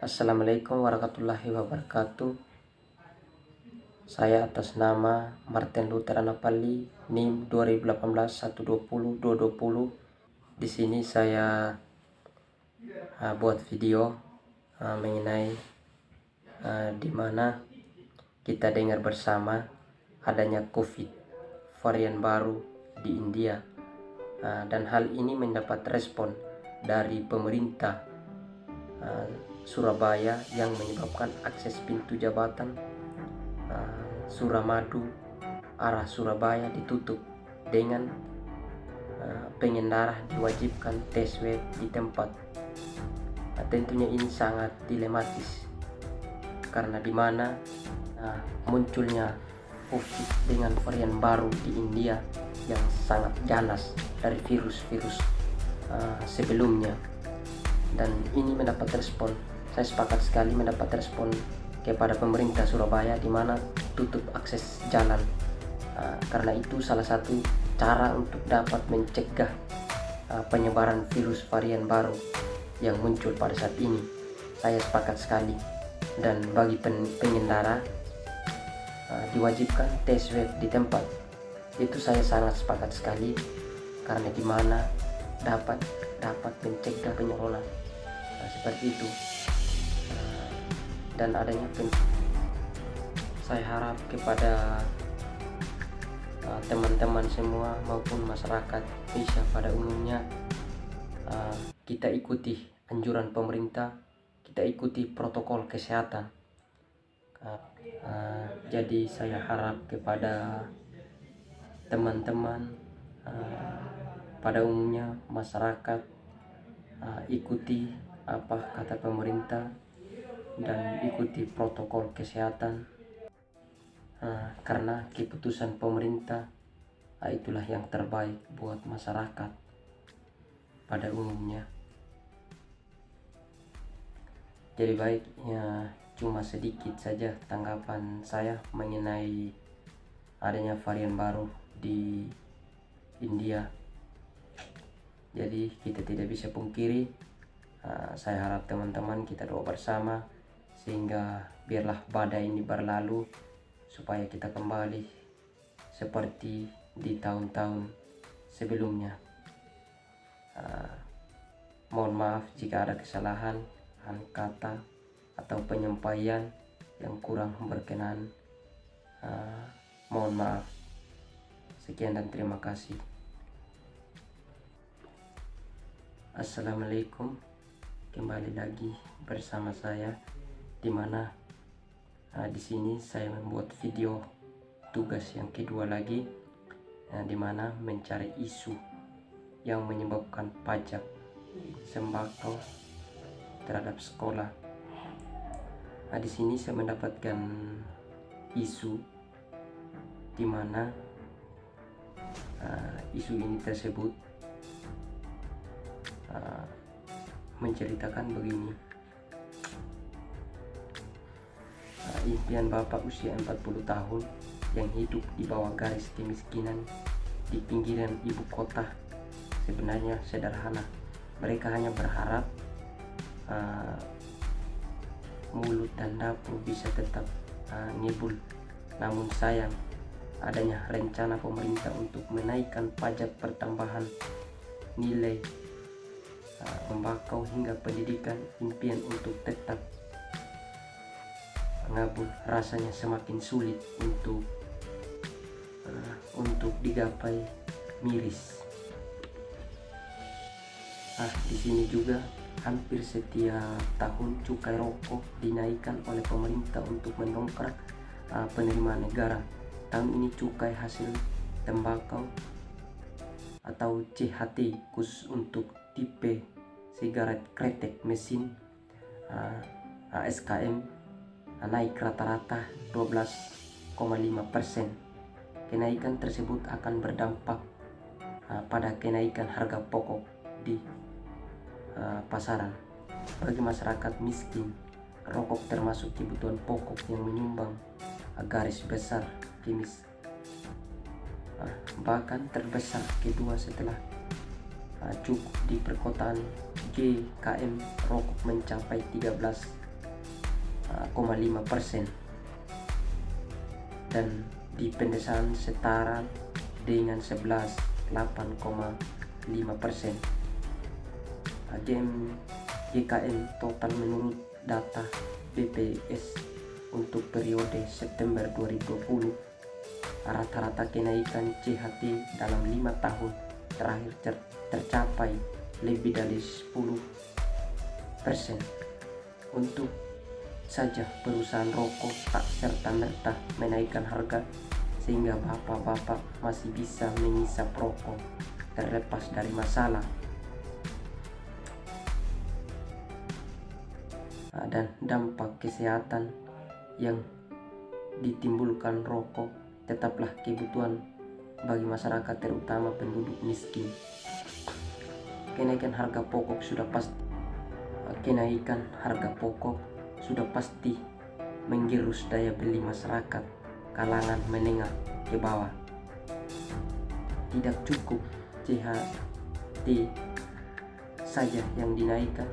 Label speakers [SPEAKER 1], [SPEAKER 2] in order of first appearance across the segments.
[SPEAKER 1] Assalamualaikum warahmatullahi wabarakatuh. Saya atas nama Martin Luther Anapali, NIM 2018 120 220. Di sini saya buat video mengenai di mana kita dengar bersama adanya COVID varian baru di India, dan hal ini mendapat respon dari pemerintah Surabaya yang menyebabkan akses pintu jabatan Suramadu arah Surabaya ditutup dengan pengendara diwajibkan tes swab di tempat. Tentunya ini sangat dilematis karena di mana munculnya COVID dengan varian baru di India yang sangat ganas dari virus-virus sebelumnya, dan ini mendapat respon. Saya sepakat sekali mendapat respon kepada pemerintah Surabaya di mana tutup akses jalan, karena itu salah satu cara untuk dapat mencegah penyebaran virus varian baru yang muncul pada saat ini. Saya sepakat sekali, dan bagi pengendara diwajibkan tes swab di tempat, itu saya sangat sepakat sekali karena di mana dapat mencegah penyebaran seperti itu. Dan adanya saya harap kepada teman-teman semua maupun masyarakat Indonesia pada umumnya, kita ikuti anjuran pemerintah, kita ikuti protokol kesehatan. Jadi saya harap kepada teman-teman pada umumnya masyarakat, ikuti apa kata pemerintah dan ikuti protokol kesehatan, karena keputusan pemerintah itulah yang terbaik buat masyarakat pada umumnya. Jadi baiknya cuma sedikit saja tanggapan saya mengenai adanya varian baru di India. Jadi kita tidak bisa pungkiri, saya harap teman-teman kita doa bersama sehingga biarlah badai ini berlalu supaya kita kembali seperti di tahun-tahun sebelumnya. Mohon maaf jika ada kesalahan kata atau penyampaian yang kurang berkenan. Mohon maaf. Sekian dan terima kasih. Assalamualaikum. Kembali lagi bersama saya, di mana di sini saya membuat video tugas yang kedua lagi, di mana mencari isu yang menyebabkan pajak sembako terhadap sekolah. Di sini saya mendapatkan isu di mana isu ini tersebut menceritakan begini. Impian bapak usia 40 tahun yang hidup di bawah garis kemiskinan di pinggiran ibu kota sebenarnya sederhana. Mereka hanya berharap mulut dan dapur bisa tetap ngibul. Namun sayang, adanya rencana pemerintah untuk menaikkan pajak pertambahan nilai tembakau hingga pendidikan, impian untuk tetap ngabul rasanya semakin sulit untuk digapai miris. Di sini juga hampir setiap tahun cukai rokok dinaikkan oleh pemerintah untuk mendongkrak penerimaan negara. Tahun ini cukai hasil tembakau atau CHT khusus untuk tipe sigaret kretek mesin ASKM naik rata-rata 12,5%. Kenaikan tersebut akan berdampak pada kenaikan harga pokok di pasaran. Bagi masyarakat miskin, rokok termasuk kebutuhan pokok yang menyumbang garis besar bahkan terbesar kedua setelah cukup di perkotaan GKM rokok mencapai 13 5% dan di pedesaan setara dengan 11,8,5%. GKM total menurut data BPS untuk periode September 2020, rata-rata kenaikan CHT dalam 5 tahun terakhir tercapai lebih dari 10%. Untuk saja perusahaan rokok tak serta-merta menaikkan harga sehingga bapak-bapak masih bisa mengisap rokok terlepas dari masalah. Dan dampak kesehatan yang ditimbulkan rokok tetaplah kebutuhan bagi masyarakat, terutama penduduk miskin. Kenaikan harga pokok sudah pasti menggerus daya beli masyarakat kalangan menengah ke bawah. Tidak cukup CHT saja yang dinaikkan,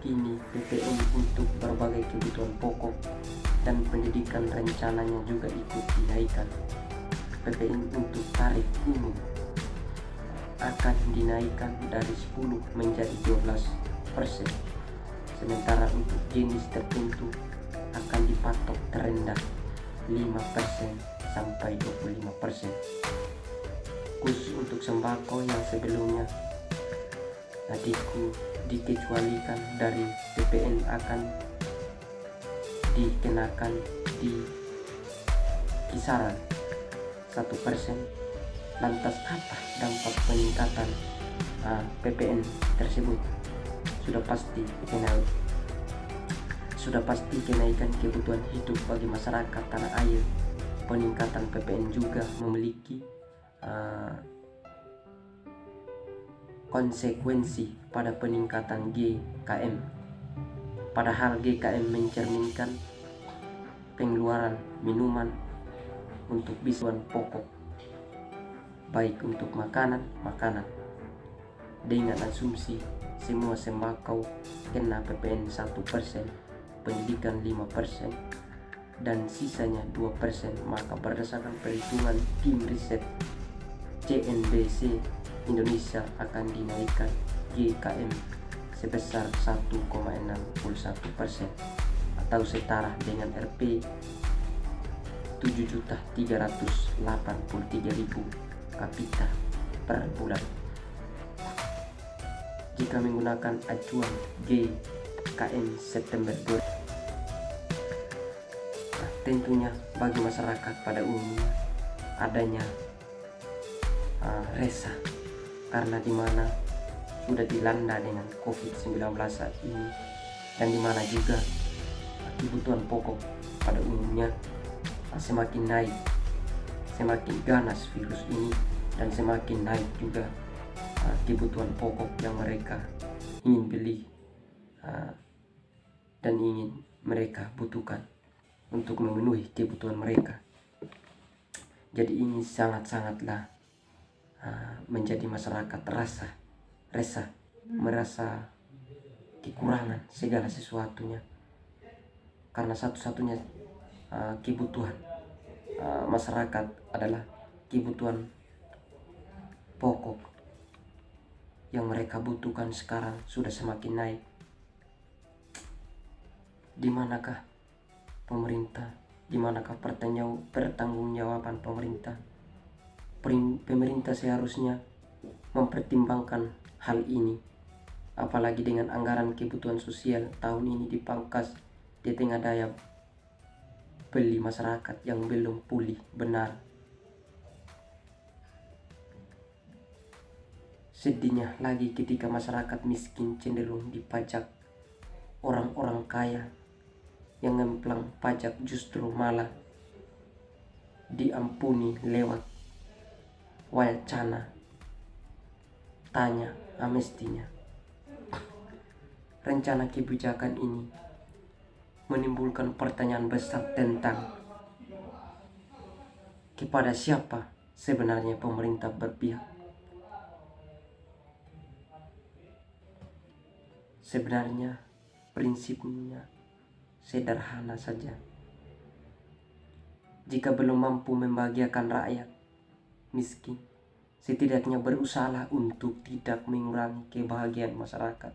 [SPEAKER 1] kini PPN untuk berbagai kebutuhan pokok dan pendidikan rencananya juga ikut dinaikkan. PPN untuk tarif umum akan dinaikkan dari 10 menjadi 12%, sementara untuk jenis tertentu akan dipatok terendah 5% sampai 25%. Khusus untuk sembako yang sebelumnya dikecualikan dari PPN akan dikenakan di kisaran 1%. Lantas apa dampak peningkatan PPN tersebut? Sudah pasti kenaikan kebutuhan hidup bagi masyarakat tanah air. Peningkatan PPN juga memiliki konsekuensi pada peningkatan GKM. Padahal GKM mencerminkan pengeluaran minuman untuk kebutuhan pokok, baik untuk makanan. Dengan asumsi semua sembako kena PPN 1%, pendidikan 5%, dan sisanya 2%, maka berdasarkan perhitungan tim riset CNBC Indonesia akan dinaikkan GKM sebesar 1,61% atau setara dengan Rp 7.383.000 kapita per bulan. Jika menggunakan acuan GKM September 2020, tentunya bagi masyarakat pada umumnya adanya resah, karena dimana sudah dilanda dengan COVID-19 saat ini, dan dimana juga kebutuhan pokok pada umumnya semakin naik, semakin ganas virus ini, dan semakin naik juga kebutuhan pokok yang mereka ingin beli dan ingin mereka butuhkan untuk memenuhi kebutuhan mereka. Jadi ini sangat-sangatlah menjadi masyarakat resah, merasa kekurangan segala sesuatunya, karena satu-satunya kebutuhan masyarakat adalah kebutuhan pokok yang mereka butuhkan sekarang sudah semakin naik. Di manakah pemerintah? Di manakah pertanggungjawaban pemerintah? Pemerintah seharusnya mempertimbangkan hal ini, apalagi dengan anggaran kebutuhan sosial tahun ini dipangkas di tengah daya beli masyarakat yang belum pulih benar. Sedihnya lagi ketika masyarakat miskin cenderung dipajak, orang-orang kaya yang ngemplang pajak justru malah diampuni lewat wacana tanya amnestinya. Rencana kebijakan ini menimbulkan pertanyaan besar tentang kepada siapa sebenarnya pemerintah berpihak. Sebenarnya prinsipnya sederhana saja. Jika belum mampu membahagiakan rakyat miskin, setidaknya berusahalah untuk tidak mengurangi kebahagiaan masyarakat.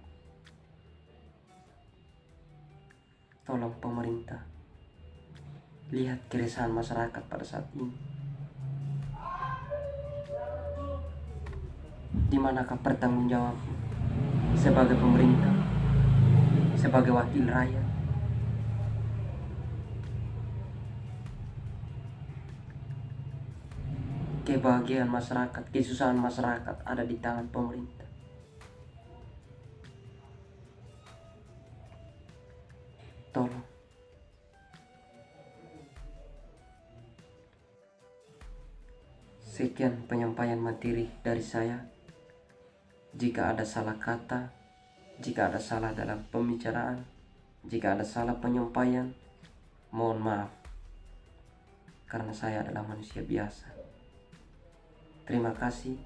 [SPEAKER 1] Tolong pemerintah, lihat keresahan masyarakat pada saat ini. Di manakah pertanggungjawabmu sebagai pemerintah, sebagai wakil rakyat? Kebahagiaan masyarakat, kesusahan masyarakat ada di tangan pemerintah. Tolong. Sekian penyampaian materi dari saya. Jika ada salah kata, jika ada salah dalam pembicaraan, jika ada salah penyampaian, mohon maaf. Karena saya adalah manusia biasa. Terima kasih.